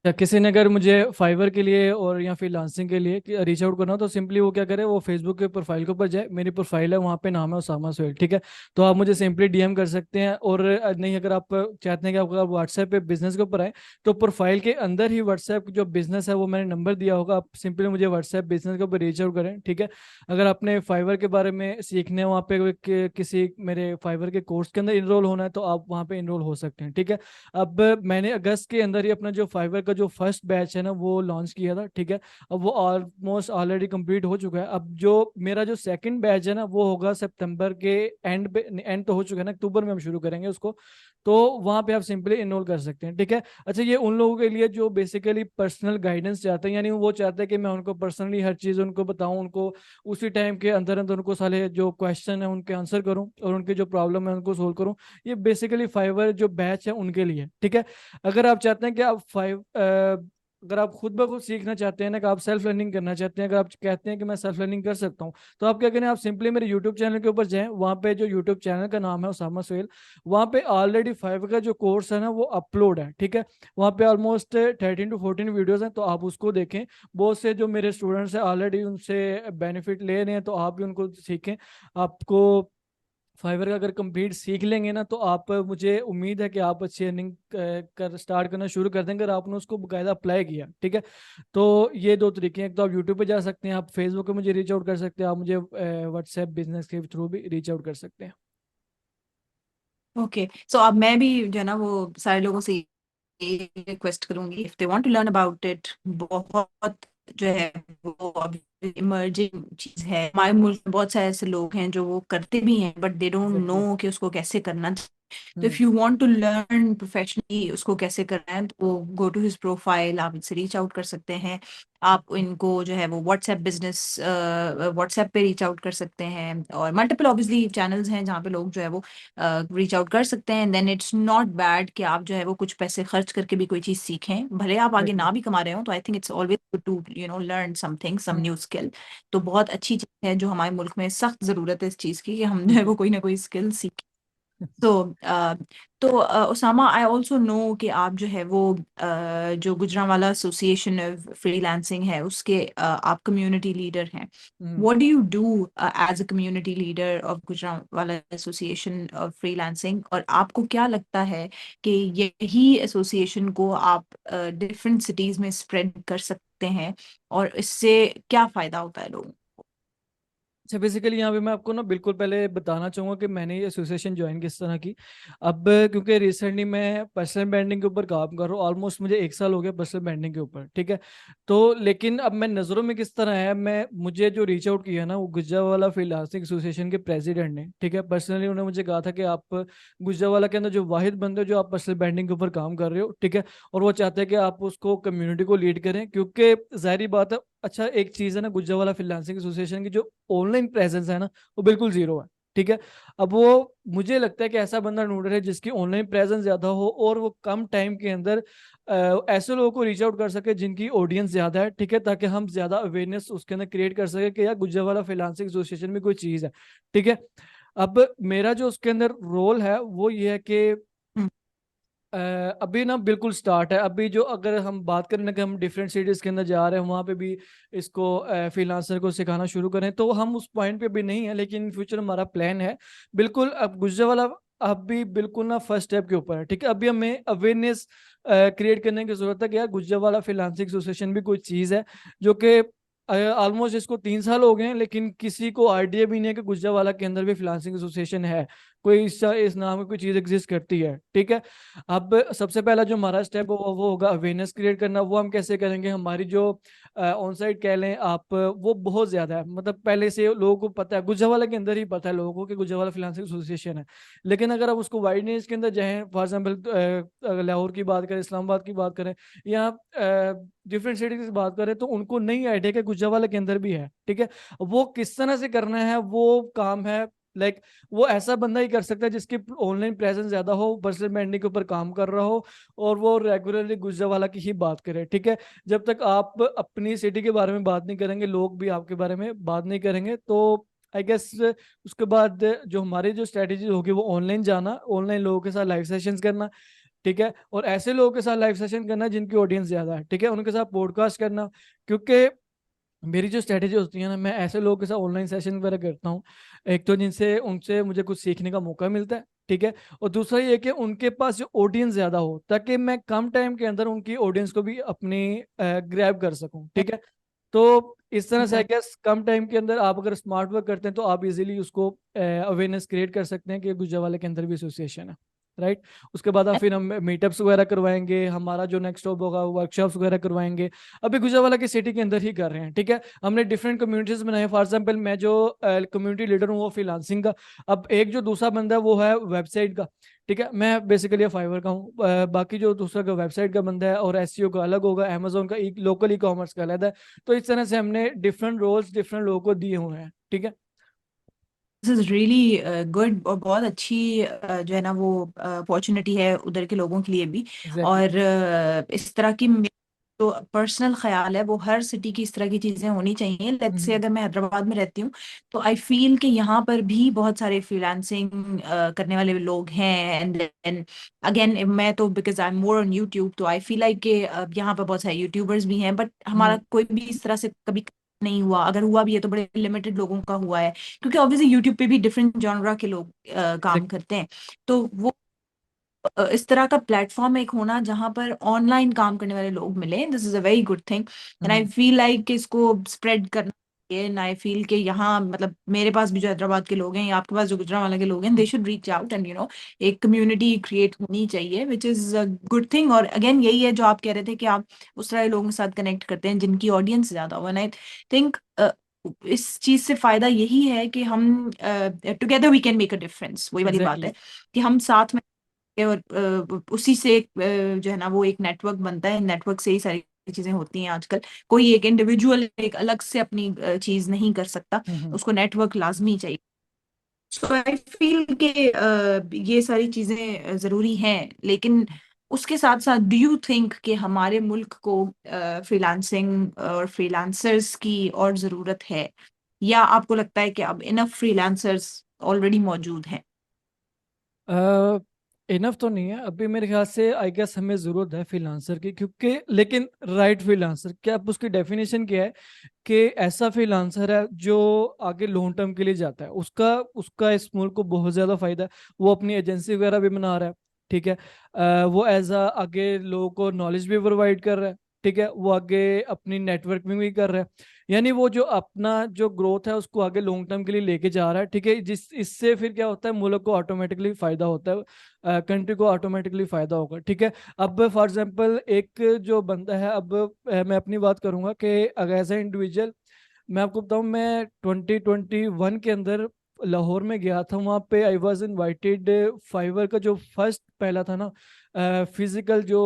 या किसी ने अगर मुझे फाइवर के लिए और या फिर लांसिंग के लिए रीच आउट करना हो तो सिंपली वो क्या करे, वो फेसबुक के प्रोफाइल के ऊपर जाए, मेरी प्रोफाइल है वहाँ पे, नाम है उसामा सोहेल, ठीक है। तो आप मुझे सिंपली डीएम कर सकते हैं। और नहीं, अगर आप चाहते हैं कि आपका व्हाट्सएप पे बिजनेस के ऊपर आए, तो प्रोफाइल के अंदर ही व्हाट्सएप जो बिजनेस है वो मैंने नंबर दिया होगा, आप सिंपली मुझे व्हाट्सएप बिजनेस के ऊपर रीच आउट करें, ठीक है। अगर आपने फाइवर के बारे में सीखने है, वहाँ पे किसी मेरे फाइवर के कोर्स के अंदर इनरोल होना है, तो आप वहाँ पे इनरोल हो सकते हैं, ठीक है। अब मैंने अगस्त के अंदर ही अपना जो फाइवर का जो फर्स्ट बैच है ना वो लॉन्च किया था, ठीक है। अब वो ऑलमोस्ट ऑलरेडी कंप्लीट हो चुका है। अब जो मेरा जो सेकंड बैच है ना वो होगा सितंबर के एंड पे, एंड तो हो चुका है ना, अक्टूबर में हम शुरू करेंगे उसको। तो वहाँ पे आप सिंपली इनरोल कर सकते हैं, ठीक है। अच्छा, ये उन लोगों के लिए जो बेसिकली पर्सनल गाइडेंस चाहते हैं, यानी वो चाहते हैं कि मैं उनको पर्सनली हर चीज़ उनको बताऊं, उनको उसी टाइम के अंदर अंदर उनको सारे जो क्वेश्चन है उनके आंसर करूं और उनके जो प्रॉब्लम है उनको सोल्व करूं। ये बेसिकली फाइवर जो बैच है उनके लिए, ठीक है। अगर आप चाहते हैं कि आप अगर आप खुद ब खुद सीखना चाहते हैं ना, कि आप सेल्फ लर्निंग करना चाहते हैं, अगर आप कहते हैं कि मैं सेल्फ लर्निंग कर सकता हूँ, तो आप क्या करें, आप सिंपली मेरे यूट्यूब चैनल के ऊपर जाएं। वहाँ पे जो यूट्यूब चैनल का नाम है उसामा सोहेल, वहाँ पे ऑलरेडी फाइव का जो कोर्स है ना वो अपलोड है, ठीक है। वहाँ पे ऑलमोस्ट 13 to 14 वीडियोस हैं, तो आप उसको देखें। बहुत से जो मेरे स्टूडेंट्स हैं ऑलरेडी उनसे बेनिफिट ले रहे हैं, तो आप भी उनको सीखें। आपको फाइवर का अगर कंप्लीट सीख लेंगे ना, तो आप, मुझे उम्मीद है कि आप अच्छी अर्निंग कर स्टार्ट करना शुरू कर देंगे, अगर आपने उसको बाकायदा अप्लाई किया, ठीक है। तो ये दो तरीके हैं, एक तो आप यूट्यूब पे जा सकते हैं, आप फेसबुक पे मुझे रीच आउट कर सकते हैं, आप मुझे व्हाट्सएप बिजनेस के थ्रू भी रीच आउट कर सकते हैं। ओके, सो अब मैं भी जो है ना वो सारे लोगों से रिक्वेस्ट करूंगी, if they want to learn about it, बहुत जो है वो अभी इमर्जिंग चीज है। हमारे मुल्क में बहुत सारे ऐसे लोग हैं जो वो करते भी हैं, but they don't exactly. Know कि उसको कैसे करना। तो hmm. If you want to learn professionally उसको कैसे करना है, तो गो टू हिज प्रोफाइल, आप इससे रीच आउट कर सकते हैं। आप इनको जो है वो व्हाट्सएप बिजनेस, व्हाट्सएप पे रीच आउट कर सकते हैं, और मल्टीपल ऑब्वियसली चैनल्स हैं जहाँ पे लोग जो है वो रीच आउट कर सकते हैं। देन इट्स नॉट बैड कि आप जो है वो कुछ पैसे खर्च करके भी कोई चीज सीखें, भले आप आगे एग्जैक्टली। ना भी कमा रहे हो। तो I think it's always good to learn something, some hmm. New skill. तो बहुत अच्छी चीज है, जो हमारे मुल्क में सख्त जरूरत है इस चीज की, कि हम जो है वो कोई ना कोई स्किल सीखें। तो उसामा, आई ऑल्सो नो कि आप जो है वो जो गुजरांवाला एसोसिएशन ऑफ फ्रीलांसिंग है उसके आप कम्युनिटी लीडर हैं। Hmm. What do you do as a community leader of Gujranwala association of freelancing, और आपको क्या लगता है कि यही एसोसिएशन को आप डिफरेंट सिटीज में स्प्रेड कर सकते हैं, और इससे क्या फायदा होता है लोगों अच्छा, बेसिकली यहाँ पे मैं आपको ना बिल्कुल पहले बताना चाहूंगा कि मैंने ये एसोसिएशन ज्वाइन किस तरह की। अब क्योंकि रिसेंटली मैं पर्सनल ब्रांडिंग के ऊपर काम कर रहा हूँ, ऑलमोस्ट मुझे 1 साल हो गया पर्सनल ब्रांडिंग के ऊपर, ठीक है। तो लेकिन अब मैं नज़रों में किस तरह है, मैं मुझे जो रीच आउट किया ना वो गुजरावाला फ्रीलांसिंग एसोसिएशन के प्रेसिडेंट ने, ठीक है। पर्सनली उन्होंने मुझे कहा था कि आप गुजरावाला के अंदर जो वाहिद बंदे हो जो आप पर्सनल ब्रांडिंग के ऊपर काम कर रहे हो, ठीक है। और वो चाहते हैं कि आप उसको कम्युनिटी को लीड करें, क्योंकि जाहिर बात है। अच्छा, एक चीज़ है ना, गुजरावाला फ्रीलांसिंग एसोसिएशन की जो ऑनलाइन प्रेजेंस है ना वो बिल्कुल जीरो है, ठीक है। अब वो, मुझे लगता है कि ऐसा बंदा ढूंढ रहे हैं जिसकी ऑनलाइन प्रेजेंस ज्यादा हो और वो कम टाइम के अंदर ऐसे लोगों को रीच आउट कर सके जिनकी ऑडियंस ज्यादा है, ठीक है, ताकि हम ज्यादा अवेयरनेस उसके अंदर क्रिएट कर सके कि यार गुजरावाला फ्रीलांसिंग एसोसिएशन में कोई चीज है, ठीक है। अब मेरा जो उसके अंदर रोल है वो ये है कि को? अ, अभी ना बिल्कुल स्टार्ट है। अभी जो अगर हम बात करें ना कि हम डिफरेंट सिटीज के अंदर जा रहे हैं, वहाँ पे भी इसको फ्रीलांसर को सिखाना शुरू करें, तो हम उस पॉइंट पे भी नहीं है, लेकिन इन फ्यूचर हमारा प्लान है। बिल्कुल, अब गुजरावाला अभी बिल्कुल ना फर्स्ट स्टेप के ऊपर है, ठीक है। अभी हमें अवेयरनेस क्रिएट करने की जरूरत है कि यार गुजरावाला फ्रीलांसिंग एसोसिएशन भी कोई चीज़ है जो कि ऑलमोस्ट इसको 3 साल हो गए हैं, लेकिन किसी को आइडिया भी नहीं है कि गुजरावाला के अंदर भी फ्रीलांसिंग एसोसिएशन है, कोई इस नाम की कोई चीज एग्जिस्ट करती है। ठीक है। अब सबसे पहला जो हमारा स्टेप वो होगा अवेयरनेस क्रिएट करना। वो हम कैसे करेंगे? हमारी जो ऑन साइट कह लें आप, वो बहुत ज्यादा है, मतलब पहले से लोगों को पता है, गुजरावाला के अंदर ही पता है लोगों को कि गुजरावाला फ्रीलांसिंग एसोसिएशन है। लेकिन अगर आप उसको वाइड रेंज के अंदर जाएं, फॉर एग्जाम्पल लाहौर की बात करें, इस्लामाबाद की बात करें, या डिफरेंट सिटीज की बात करें, तो उनको नहीं आइडिया कि गुजरावाला के अंदर भी है। ठीक है। वो किस तरह से करना है वो काम है, लाइक वो ऐसा बंदा ही कर सकता है जिसकी ऑनलाइन प्रेजेंस ज्यादा हो, पर्सनल ब्रांडिंग के ऊपर काम कर रहा हो, और वो रेगुलरली गुजरावाला की ही बात करे। ठीक है। जब तक आप अपनी सिटी के बारे में बात नहीं करेंगे, लोग भी आपके बारे में बात नहीं करेंगे, तो आई गेस उसके बाद जो हमारी जो स्ट्रेटेजी होगी वो ऑनलाइन जाना, ऑनलाइन लोगों के साथ लाइव सेशंस करना। ठीक है। और ऐसे लोगों के साथ लाइव सेशन करना जिनकी ऑडियंस ज्यादा है। ठीक है। उनके साथ पॉडकास्ट करना, क्योंकि मेरी जो स्ट्रेटेजी होती है ना, मैं ऐसे लोगों के साथ ऑनलाइन सेशन वगैरह करता हूँ, एक तो जिनसे उनसे मुझे कुछ सीखने का मौका मिलता है। ठीक है। और दूसरा ये कि उनके पास जो ऑडियंस ज्यादा हो, ताकि मैं कम टाइम के अंदर उनकी ऑडियंस को भी अपनी ग्रैब कर सकूं। ठीक है। तो इस तरह से आई गेस कम टाइम के अंदर आप अगर स्मार्ट वर्क करते हैं तो आप इजीली उसको अवेयरनेस क्रिएट कर सकते हैं कि गुजरावाला के अंदर भी एसोसिएशन है। राइट। उसके बाद आप फिर हम मीटअप्स वगैरह करवाएंगे, हमारा जो नेक्स्ट स्टॉप होगा वर्कशॉप्स वगैरह करवाएंगे। अभी गुजरावाला की सिटी के अंदर ही कर रहे हैं। ठीक है। हमने डिफरेंट कम्युनिटीज बनाए, फॉर एग्जाम्पल मैं जो कम्युनिटी लीडर हूँ वो फ्रीलांसिंग का। अब एक जो दूसरा बंदा है वो है वेबसाइट का। ठीक है। मैं बेसिकली फाइवर का हूँ, बाकी जो दूसरा का वेबसाइट का बंदा है, और एसईओ का अलग होगा, अमेजोन का लोकल ई कॉमर्स का अलग है। तो इस तरह से हमने डिफरेंट रोल्स डिफरेंट लोगों को दिए हुए हैं। ठीक है। दिस इज रियली गुड, और बहुत अच्छी जो है ना वो अपॉर्चुनिटी है उधर के लोगों के लिए भी। एग्जैक्टली। और इस तरह की तो पर्सनल ख्याल है वो हर सिटी की इस तरह की चीजें होनी चाहिए। लेट्स से अगर मैं हैदराबाद में रहती हूँ तो आई फील कि यहाँ पर भी बहुत सारे फ्रीलांसिंग करने वाले लोग हैं। एंड देन अगेन मैं तो because I am more on YouTube, तो आई फील लाइक कि यहाँ पर बहुत सारे यूट्यूबर्स भी हैं, बट हमारा कोई भी इस तरह से कभी नहीं हुआ। अगर हुआ भी है तो बड़े लिमिटेड लोगों का हुआ है, क्योंकि ऑब्वियसली यूट्यूब पे भी डिफरेंट जॉनरा के लोग काम करते हैं। तो वो इस तरह का प्लेटफॉर्म एक होना जहां पर ऑनलाइन काम करने वाले लोग मिले, this is a very good thing. And I feel like कि इसको स्प्रेड करना चाहिए। एंड आई फील कि यहाँ मतलब मेरे पास भी जो हैदराबाद के लोग हैं या आपके पास जो गुजरावाला के लोग हैं, they should reach out and एक कम्युनिटी क्रिएट होनी चाहिए, विच इज अ गुड थिंग। और अगेन यही है जो आप कह रहे थे कि आप उस तरह के लोगों के साथ कनेक्ट करते हैं जिनकी ऑडियंस ज्यादा हो। एंड आई थिंक इस चीज से फायदा यही है कि हम together we can make a difference. वही वाली बात एग्जैक्टली। है कि हम साथ में और उसी से एक जो है ना वो एक नेटवर्क बनता है। नेटवर्क से ही सारी चीजें होती हैं आजकल। कोई एक इंडिविजुअल एक अलग से अपनी चीज नहीं कर सकता, उसको नेटवर्क लाजमी चाहिए। सो आई फील कि ये सारी चीजें जरूरी हैं, लेकिन उसके साथ साथ डू यू थिंक कि हमारे मुल्क को फ्रीलांसिंग और फ्रीलांसर्स की और जरूरत है, या आपको लगता है कि अब इनफ फ्रीलांसर्स ऑलरेडी मौजूद हैं? इनफ तो नहीं है अभी मेरे ख्याल से। आई गेस हमें जरूरत है फ्रीलांसर की, क्योंकि लेकिन राइट फ्रीलांसर क्या, आप उसकी डेफिनेशन क्या है कि ऐसा फ्रीलांसर है जो आगे लॉन्ग टर्म के लिए जाता है, उसका उसका इस मुल्क को बहुत ज्यादा फायदा है। वो अपनी एजेंसी वगैरह भी बना रहा है। ठीक है। वो एज अ आगे लोगों को नॉलेज भी प्रोवाइड कर रहा है। ठीक है। वो आगे अपनी नेटवर्किंग भी कर रहा है, यानी वो जो अपना जो ग्रोथ है उसको आगे लॉन्ग टर्म के लिए लेके जा रहा है। ठीक है। जिस इससे फिर क्या होता है, मुल्क को ऑटोमेटिकली फायदा होता है, कंट्री को ऑटोमेटिकली फायदा होगा। ठीक है। अब फॉर एग्जांपल एक जो बंदा है, अब मैं अपनी बात करूंगा कि अगर एज ए इंडिविजुअल मैं आपको बताऊं, मैं 2021 के अंदर लाहौर में गया था। वहाँ पे आई वॉज इनवाइटेड, फाइवर का जो फर्स्ट पहला था ना फिजिकल जो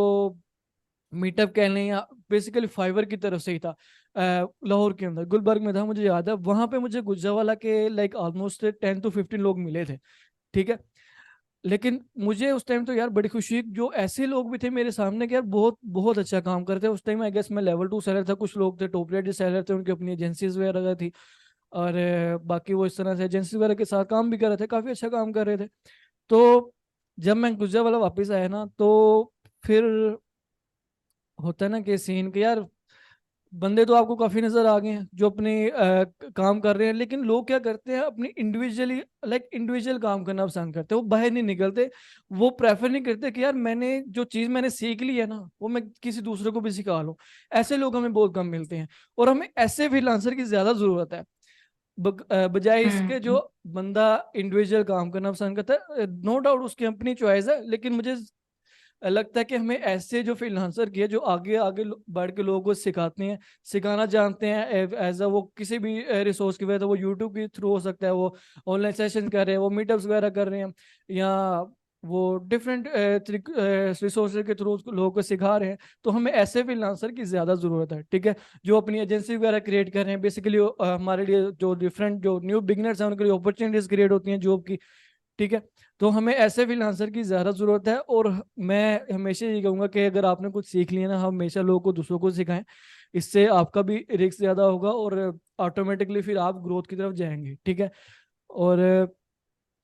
मीटअप कह लें, या बेसिकली फाइवर की तरफ से ही था। लाहौर के अंदर गुलबर्ग में था, मुझे याद है। वहां पे मुझे गुजरावाला के लाइक ऑलमोस्ट 10 to 15 लोग मिले थे। ठीक है। लेकिन मुझे उस टाइम तो यार बड़ी खुशी हुई, जो ऐसे लोग भी थे मेरे सामने कि यार बहुत बहुत अच्छा काम करते हैं। उस टाइम आई गेस मैं लेवल 2 सेलर था, कुछ लोग थे टॉप रेटेड सेलर थे, उनकी अपनी एजेंसीज वगैरह थी। और बाकी वो इस तरह से एजेंसी वगैरह के साथ काम भी कर रहे थे, काफी अच्छा काम कर रहे थे। तो जब मैं गुजरावाला वापस आया ना, तो फिर होता है ना कि सीन कि यार बंदे तो आपको काफी नजर आ गए हैं जो अपने काम कर रहे हैं, लेकिन लोग क्या करते हैं, अपनी इंडिविजुअली इंडिविजुअल काम करना पसंद करते हैं, वो बाहर नहीं निकलते। वो प्रेफर नहीं करते कि यार मैंने जो चीज मैंने सीख ली है ना, वो मैं किसी दूसरे को भी सिखा लूं। ऐसे लोग हमें बहुत कम मिलते हैं, और हमें ऐसे फ्रीलांसर की ज्यादा जरूरत है। बजाय इसके जो हम्म। बंदा इंडिविजुअल काम करना पसंद करता है, नो डाउट उसकी अपनी चॉइस है, लेकिन मुझे लगता है कि हमें ऐसे जो फ्रीलांसर की है जो आगे आगे बढ़ के लोगों को सिखाते हैं, सिखाना जानते हैं, एज अ वो किसी भी रिसोर्स की वजह से, वो यूट्यूब के थ्रू हो सकता है, वो ऑनलाइन सेशन कर रहे हैं, वो मीटअप्स वगैरह कर रहे हैं, या वो डिफरेंट रिसोर्स के थ्रू लोगों को सिखा रहे हैं। तो हमें ऐसे फ्रीलांसर की ज्यादा जरूरत है, ठीक है, जो अपनी एजेंसी वगैरह क्रिएट कर रहे हैं। बेसिकली हमारे लिए जो डिफरेंट जो न्यू बिगनर्स हैं उनके लिए अपॉर्चुनिटीज क्रिएट होती हैं जॉब की, ठीक है। तो हमें ऐसे फ्रीलांसर की ज़्यादा ज़रूरत है, और मैं हमेशा ये कहूँगा कि अगर आपने कुछ सीख लिया ना, हमेशा लोगों को, दूसरों को सिखाएं। इससे आपका भी रिस्क ज़्यादा होगा, और ऑटोमेटिकली फिर आप ग्रोथ की तरफ जाएंगे, ठीक है। और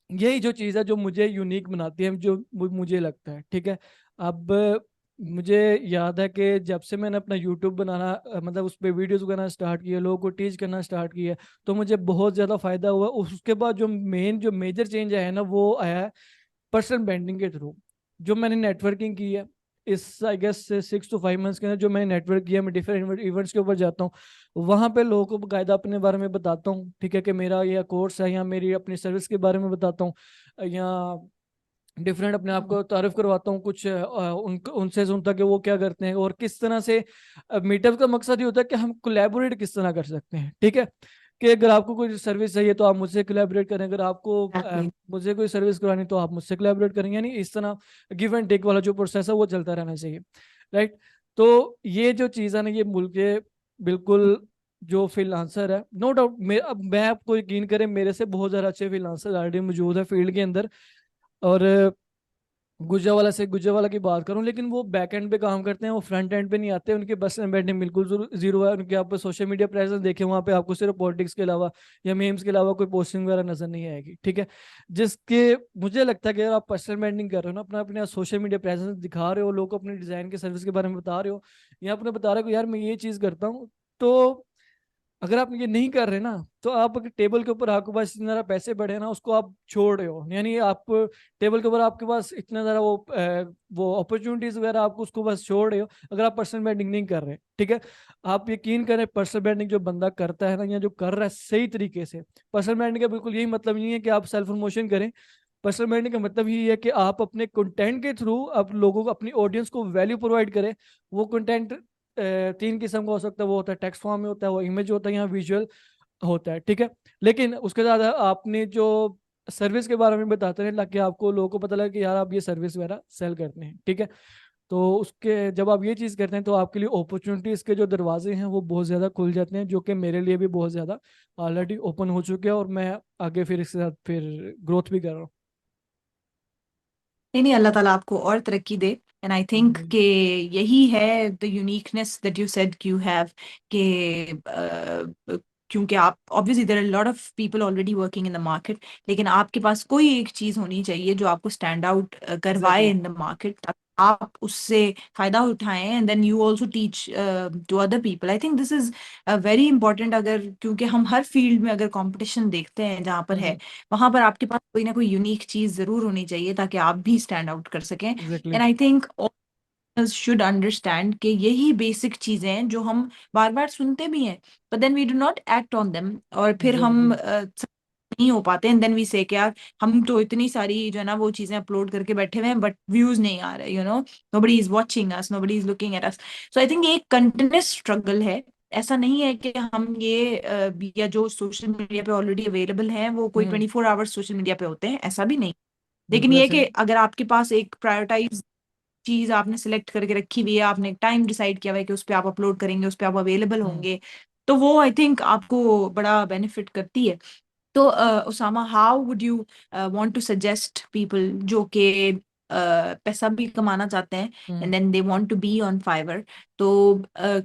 यही जो चीज़ है जो मुझे यूनिक बनाती है, जो मुझे लगता है, ठीक है। अब मुझे याद है कि जब से मैंने अपना यूट्यूब बनाना मतलब उस पर वीडियोस बनाना स्टार्ट किया, लोगों को टीच करना स्टार्ट किया, तो मुझे बहुत ज़्यादा फायदा हुआ। उसके बाद जो मेजर चेंज आया है ना, वो आया है पर्सनल ब्रांडिंग के थ्रू। जो मैंने नेटवर्किंग की है इस आई गेस 6 to 5 मंथ्स के अंदर, जो मैंने नेटवर्क किया, मैं डिफरेंट इवेंट्स के ऊपर जाता हूँ, वहां पे लोगों को बाकायदा अपने बारे में बताता हूँ, ठीक है, कि मेरा यह कोर्स है, या मेरी अपनी सर्विस के बारे में बताता हूँ, या डिफरेंट अपने आप को तारीफ करवाता हूँ कुछ उनसे सुनता कि वो क्या करते हैं और किस तरह से। मीटअप का मकसद ये होता है कि हम कोलैबोरेट किस तरह कर सकते हैं, ठीक है। कि अगर आपको कोई सर्विस चाहिए तो आप मुझसे कोलैबोरेट करें, अगर आपको Exactly. मुझे कोई सर्विस करवानी तो आप मुझसे कोलैबोरेट करेंगे, यानी इस तरह गिव एंड टेक वाला जो प्रोसेस है वो चलता रहना चाहिए, राइट। तो ये जो चीज़ है ना, ये मुल्क के बिल्कुल जो फ्रीलांसर है, नो डाउट, अब मैं आपको यकीन करें, मेरे से बहुत ज़्यादा अच्छे फ्रीलांसर ऑलरेडी मौजूद है फील्ड के अंदर। और गुजरावाला की बात करूं, लेकिन वो बैक एंड पे काम करते हैं, वो फ्रंट एंड पे नहीं आते, उनके बस एम्बेडिंग बिल्कुल जीरो है उनके। आप सोशल मीडिया प्रेजेंस देखें, वहां पे आपको सिर्फ पॉलिटिक्स के अलावा या मीम्स के अलावा कोई पोस्टिंग वगैरह नजर नहीं आएगी, ठीक है। जिसके मुझे लगता है कि अगर आप पर्सनल ब्रांडिंग कर रहे हो ना, अपना अपने सोशल मीडिया प्रेजेंस दिखा रहे हो, लोग को अपने डिजाइन के सर्विस के बारे में बता रहे हो, या अपने बता रहे हो कि यार मैं ये चीज करता हूँ, तो अगर आप ये नहीं कर रहे ना, तो आप अगर टेबल के ऊपर आपके पास इतने ज़्यादा पैसे बढ़े ना, उसको आप छोड़ रहे हो, यानी आप टेबल के ऊपर आपके पास इतना ज़्यादा वो अपॉर्चुनिटीज वगैरह, आपको उसको बस छोड़ रहे हो अगर आप पर्सनल ब्रांडिंग नहीं कर रहे, ठीक है। आप यकीन करें, पर्सनल ब्रांडिंग जो बंदा करता है ना, या जो कर रहा है सही तरीके से, पर्सनल ब्रांडिंग का बिल्कुल यही मतलब नहीं है कि आप सेल्फ प्रमोशन करें। पर्सनल ब्रांडिंग का मतलब ही है कि आप अपने कंटेंट के थ्रू आप लोगों को, अपनी ऑडियंस को वैल्यू प्रोवाइड करें। वो कंटेंट 3 किस्म का हो सकता है, वो होता है टेक्स्ट फॉर्म में होता है, वो इमेज होता है, या विजुअल होता है, ठीक है। लेकिन उसके साथ आपने जो सर्विस के बारे में बताते हैं, ताकि आपको लोगों को पता लगे कि यार आप ये सर्विस वगैरह सेल करते हैं, ठीक है। तो उसके जब आप ये चीज़ करते हैं, तो आपके लिए अपॉर्चुनिटीज़ के जो दरवाजे हैं वो बहुत ज़्यादा खुल जाते हैं, जो कि मेरे लिए भी बहुत ज़्यादा ऑलरेडी ओपन हो चुके हैं, और मैं आगे फिर इसके साथ फिर ग्रोथ भी कर रहा हूँ। नहीं नहीं, अल्लाह ताला आपको और तरक्की दे। एंड आई थिंक हम्म। कि यही है the uniqueness that you said you have, कि क्योंकि आप obviously there are lot of people already working in the market, लेकिन आपके पास कोई एक चीज होनी चाहिए जो आपको स्टैंड आउट करवाए एग्जैक्टली। इन द मार्केट, आप उससे फायदा उठाएं and then you also teach to other people. I think this is very important. अगर क्योंकि हम हर फील्ड में अगर कंपटीशन देखते हैं जहां पर है, हम्म। वहां पर आपके पास कोई ना कोई यूनिक चीज जरूर होनी चाहिए ताकि आप भी स्टैंड आउट कर सकें। Exactly. And I think should understand कि यही बेसिक चीजें हैं जो हम बार बार सुनते भी हैं, but then we do not act on them, और फिर हम एग्जैक्टली। नहीं हो पाते। एंड देन वी से कि यार हम तो इतनी सारी जो है ना वो चीजें अपलोड करके बैठे हुए हैं, बट व्यूज नहीं आ रहे, nobody is watching us, nobody is looking at us. So I think ये एक कंटिन्यूस स्ट्रगल है। ऐसा नहीं है कि हम ये या जो सोशल मीडिया पे ऑलरेडी अवेलेबल हैं वो कोई हम्म। 24 आवर्स सोशल मीडिया पे होते हैं, ऐसा भी नहीं। लेकिन बिल्कुल ये ऐसे कि नहीं। अगर आपके पास एक प्रायोरिटाइज चीज आपने सिलेक्ट करके रखी हुई है, आपने टाइम डिसाइड किया हुआ है कि उस पर आप अपलोड करेंगे, उस पर आप अवेलेबल हम्म। होंगे, तो वो आई थिंक आपको बड़ा बेनिफिट करती है। तो Usama, how would you want to suggest people जो कि पैसा भी कमाना चाहते हैं hmm. And then they want to be on Fiverr, तो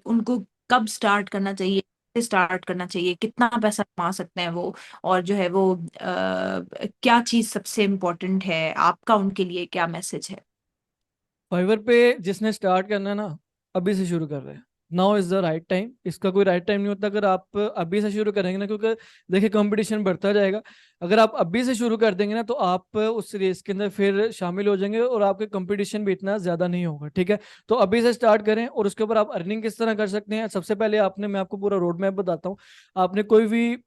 उनको कब स्टार्ट करना चाहिए, स्टार्ट करना चाहिए, कितना पैसा कमा सकते हैं वो, और जो है वो क्या चीज सबसे इम्पोर्टेंट है, आपका उनके लिए क्या मैसेज है? फाइवर पे जिसने स्टार्ट करना है ना, अभी से शुरू कर रहे हैं। Now is the right time. इसका कोई राइट टाइम नहीं होता। अगर आप अभी से शुरू करेंगे ना, क्योंकि देखिए कंपटीशन बढ़ता जाएगा, अगर आप अभी से शुरू कर देंगे ना तो आप उस रेस के अंदर फिर शामिल हो जाएंगे और आपके कंपटीशन भी इतना ज्यादा नहीं होगा, ठीक है। तो अभी से स्टार्ट करें। और उसके ऊपर आप अर्निंग किस तरह कर सकते हैं, सबसे पहले आपने, मैं आपको पूरा रोड मैप बताता हूँ। आपने कोई भी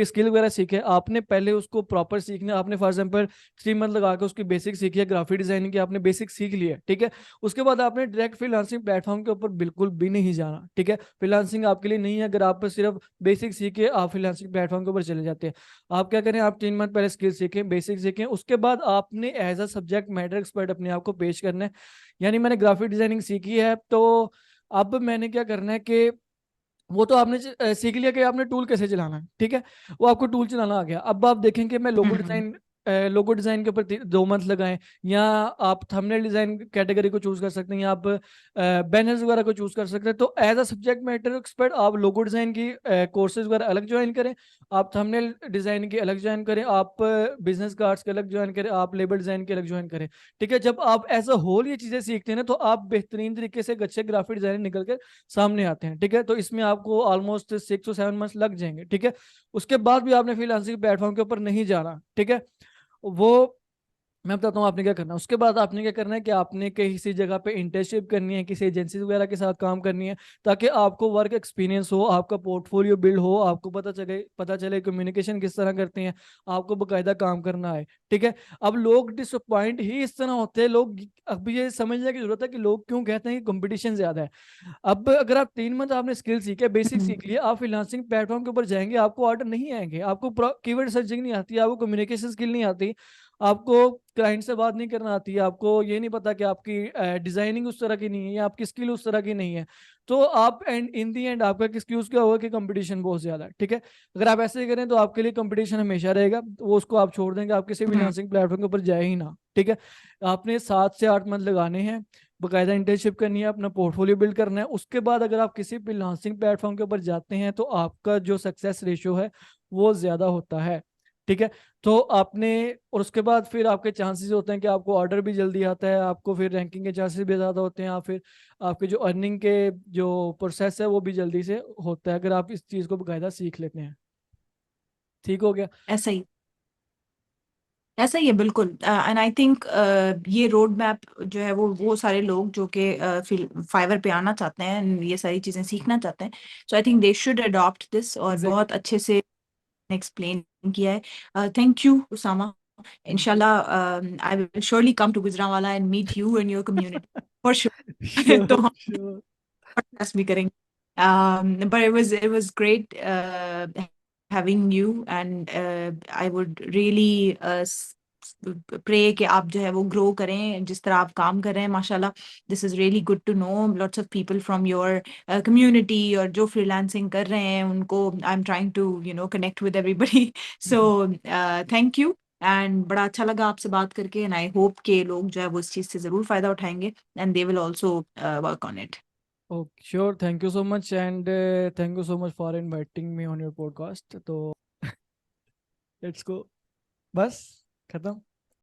स्किल वगैरह सीखे, आपने पहले उसको प्रॉपर सीखना है। आपने फॉर एग्जाम्पल 3 मंथ लगा के उसकी बेसिक सीखी है, ग्राफिक डिजाइनिंग की आपने बेसिक सीख ली है, ठीक है। उसके बाद आपने डायरेक्ट फ्रीलांसिंग प्लेटफॉर्म के ऊपर बिल्कुल भी नहीं जाना, ठीक है। फ्रीलांसिंग आपके लिए नहीं है अगर आप सिर्फ बेसिक सीखे आप फ्रीलांसिंग प्लेटफॉर्म के ऊपर चले जाते हैं। आप क्या करें, आप 3 मंथ पहले स्किल सीखें, बेसिक सीखें, उसके बाद आपने as a subject matter expert अपने आप को पेश करना है। यानी मैंने ग्राफिक डिजाइनिंग सीखी है, तो अब मैंने क्या करना है कि वो तो आपने सीख लिया कि आपने टूल कैसे चलाना है, ठीक है। वो आपको टूल चलाना आ गया। अब आप देखें कि मैं हम्म। लोगो डिजाइन के ऊपर 2 मंथ लगाएं, या आप थंबनेल डिजाइन कैटेगरी को चूज कर सकते हैं, या आप बैनर्स वगैरह को चूज कर सकते हैं। तो as a subject matter expert आप लोगो डिजाइन की कोर्सेज वगैरह अलग ज्वाइन करें, आप थंबनेल डिजाइन की अलग ज्वाइन करें, आप बिजनेस कार्ड्स के अलग ज्वाइन करें, आप लेबल डिजाइन के अलग ज्वाइन करें, ठीक है। जब आप एज अ होल ये चीजें सीखते हैं ना तो आप बेहतरीन तरीके से एक अच्छे ग्राफिक डिजाइनर निकल कर सामने आते हैं, ठीक है। तो इसमें आपको ऑलमोस्ट 6 to 7 मंथ्स लग जाएंगे, ठीक है। उसके बाद भी आपने फ्रीलांसिंग प्लेटफॉर्म के ऊपर नहीं जाना, ठीक है। वो मैं बताता हूँ आपने क्या करना है। उसके बाद आपने क्या करना है कि आपने किसी जगह पे इंटर्नशिप करनी है, किसी एजेंसी वगैरह के साथ काम करनी है, ताकि आपको वर्क एक्सपीरियंस हो, आपका पोर्टफोलियो बिल्ड हो, आपको पता चले कम्युनिकेशन किस तरह करते हैं, आपको बकायदा काम करना है, ठीक है। अब लोग डिसअपॉइंट ही इस तरह होते हैं, लोग अब ये समझने की जरूरत है कि लोग क्यों कहते हैं कि कंपटीशन ज्यादा है। अब अगर आप 3 मंथ आपने स्किल सीखे, बेसिक हम्म। सीख लिए, आप फ्रीलांसिंग प्लेटफॉर्म के ऊपर जाएंगे, आपको ऑर्डर नहीं आएंगे, आपको कीवर्ड सर्चिंग नहीं आती, आपको कम्युनिकेशन स्किल नहीं आती, आपको क्लाइंट से बात नहीं करना आती है, आपको ये नहीं पता कि आपकी डिजाइनिंग उस तरह की नहीं है या आपकी स्किल उस तरह की नहीं है, तो आप एंड इन दी एंड आपका एक्सक्यूज क्या होगा कि कंपटीशन बहुत ज्यादा है, ठीक है। अगर आप ऐसे ही करें तो आपके लिए कंपटीशन हमेशा रहेगा, वो उसको आप छोड़ देंगे, आप किसी भी हम्म। फ्रीलांसिंग प्लेटफॉर्म के ऊपर जाए ही ना, ठीक है। आपने 7 से 8 मंथ लगाने हैं, बकायदा इंटर्नशिप करनी है, अपना पोर्टफोलियो बिल्ड करना है। उसके बाद अगर आप किसी फ्रीलांसिंग प्लेटफॉर्म के ऊपर जाते हैं तो आपका जो सक्सेस रेशियो है वो ज्यादा होता है, ठीक है। तो आपने, और उसके बाद फिर आपके चांसेस होते हैं कि आपको ऑर्डर भी जल्दी आता है, आपको फिर रैंकिंग के चांसेस भी ज़्यादा होते हैं, या फिर आपके जो अर्निंग के जो प्रोसेस है वो भी जल्दी से होता है, अगर आप इस चीज़ को बाकायदा सीख लेते हैं। ठीक हो गया। ऐसा ही, ऐसा ही है बिल्कुल। एंड आई थिंक ये रोड मैप जो है वो सारे लोग जो कि फाइवर पे आना चाहते हैं and ये सारी चीजें सीखना चाहते हैं, so I think they should adopt this. और बहुत एग्जैक्टली। अच्छे से एक्सप्लेन किया है। Thank you Usama. इंशाल्लाह I will surely come to Gujranwala and meet you and your community for sure. तो श्योर हम श्योर। podcast भी करेंगे। But it was great having you, and I would really pray कि आप जो है वो ग्रो करें जिस तरह आप काम कर रहे हैं, माशाल्लाह। This is really good to know lots of people from your community, और जो फ्रीलांसिंग कर रहे हैं उनको I am trying to connect with everybody. So thank you. And बड़ा अच्छा लगा आपसे बात करके, एंड आई होप के लोग जो है वो इस चीज़ से ज़रूर फायदा उठाएंगे, and they will also work on it. Okay sure, thank you so much, and thank you so much for inviting me on your podcast. तो लेट्स गो, बस खत्म।